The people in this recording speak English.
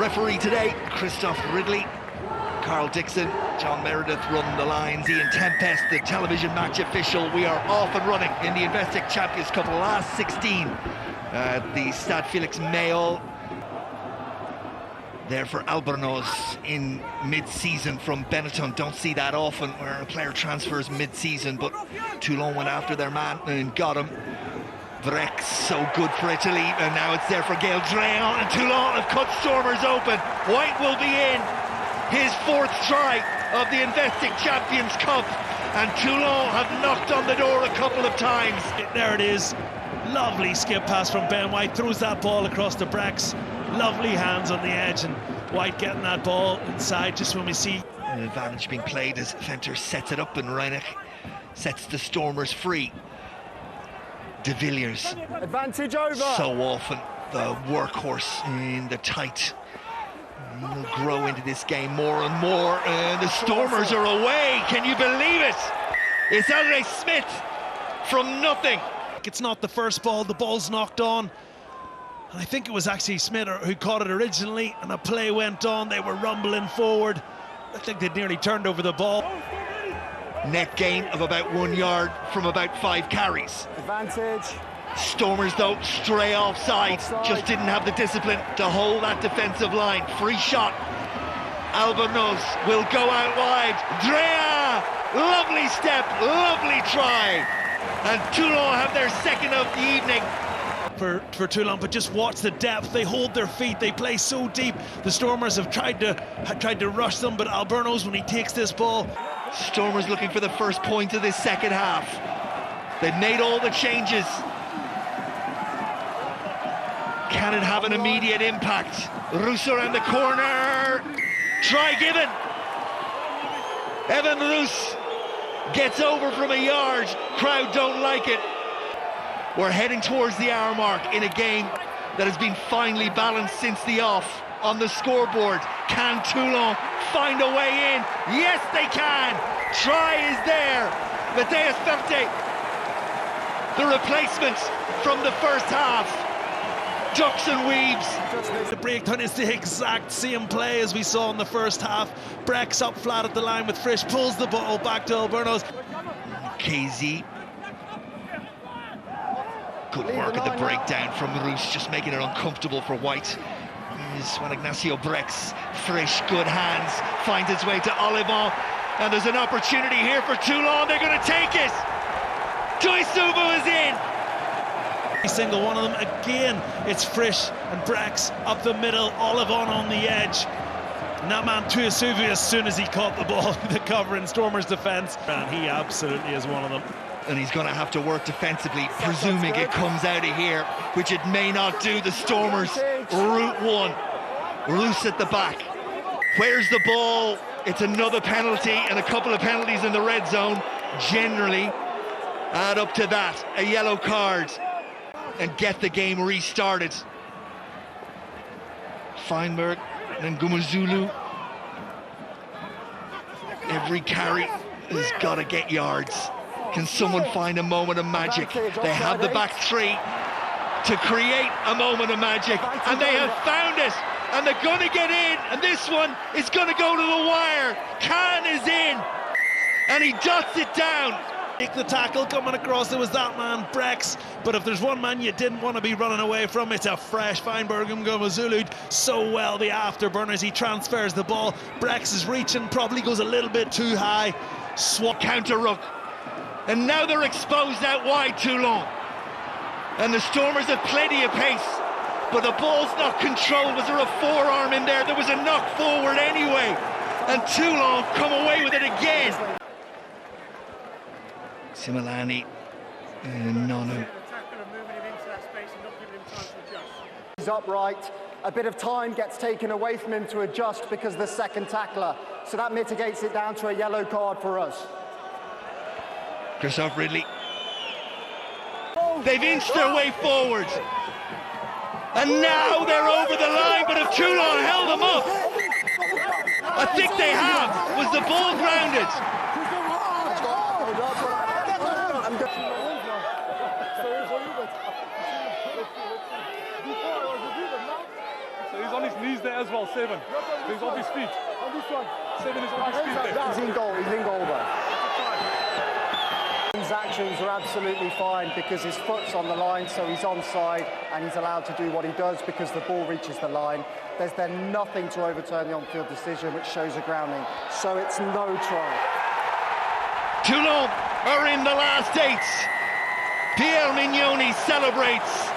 Referee today, Christoph Ridley. Carl Dixon, John Meredith run the lines. Ian Tempest, the television match official. We are off and running in the Investec Champions Cup, last 16. The Stade Felix Mayol. There for Albornoz in mid-season from Benetton. Don't see that often where a player transfers mid-season, but Toulon went after their man and got him. Vrex, so good for Italy, and now it's there for Gael Dreon, and Toulon have cut Stormers open. White will be in his fourth try of the Investec Champions Cup, and Toulon have knocked on the door a couple of times. There it is, lovely skip pass from Ben White, throws that ball across the Brex. Lovely hands on the edge, and White getting that ball inside just when we see an advantage being played as Venter sets it up, and Reineck sets the Stormers free. De Villiers, advantage over. So often the workhorse in the tight. He'll grow into this game more and more, and the Stormers are away. Can you believe it? It's Andre Smith from nothing. It's not the first ball, the ball's knocked on. And I think it was actually Smith who caught it originally, and the play went on. They were rumbling forward. I think they nearly turned over the ball. Net gain of about 1 yard from about 5 carries. Advantage. Stormers, though, stray offside. Just didn't have the discipline to hold that defensive line. Free shot. Albornoz will go out wide. Drea! Lovely step, lovely try. And Toulon have their second of the evening. For Toulon, but just watch the depth. They hold their feet, they play so deep. The Stormers have tried to rush them, but Albornoz, when he takes this ball. Stormers looking for the first point of this second half. They've made all the changes. Can it have an immediate impact? Roos around the corner. Try given. Evan Roos gets over from a yard. Crowd don't like it. We're heading towards the hour mark in a game that has been finely balanced since the off. On the scoreboard, can Toulon find a way in? Yes, they can. Try is there. Mateus Ferte, the replacement from the first half. Ducks and weaves. The breakdown is the exact same play as we saw in the first half. Brex up flat at the line with Frisch, pulls the ball back to Albornoz. KZ. Good work at the breakdown from Roos, just making it uncomfortable for White. Is Juan Ignacio Brex. Frisch, good hands, finds its way to Olivon, and there's an opportunity here for Toulon. They're going to take it. Toisubu is in. Every single one of them. Again, it's Frisch and Brex up the middle, Olivon on the edge. And that man Toisubu, as soon as he caught the ball, the cover in Stormers' defence, and he absolutely is one of them. And he's going to have to work defensively, presuming it comes out of here, which it may not do. The Stormers, route one. Roos at the back. Where's the ball? It's another penalty, and a couple of penalties in the red zone. Generally, add up to that, a yellow card, and get the game restarted. Feinberg and Gumuzulu. Every carry has got to get yards. Can someone find a moment of magic? They have the back three to create a moment of magic, and they have found it, and they're going to get in, and this one is going to go to the wire. Khan is in, and he dots it down. Take the tackle coming across, it was that man, Brex, but if there's one man you didn't want to be running away from, it's a fresh Feinberg and Gumuzulu. So well, the afterburners, he transfers the ball. Brex is reaching, probably goes a little bit too high. Swap counter ruck. And now they're exposed out wide, Toulon. And the Stormers have plenty of pace, but the ball's not controlled. Was there a forearm in there? There was a knock forward anyway. And Toulon come away with it again. Similani and Nonu. He's upright. A bit of time gets taken away from him to adjust because of the second tackler. So that mitigates it down to a yellow card for us. Christoph Ridley. They've inched their way forward. And now they're over the line, but if Toulon held them up, I think they have. Was the ball grounded? So he's on his knees. speed there as well, 7. He's on his feet. On this one. 7 is on his feet there. He's in goal though. His actions are absolutely fine because his foot's on the line, so he's onside and he's allowed to do what he does because the ball reaches the line. There's then nothing to overturn the on-field decision, which shows a grounding. So it's no try. Toulon are in the last 8. Pierre Mignoni celebrates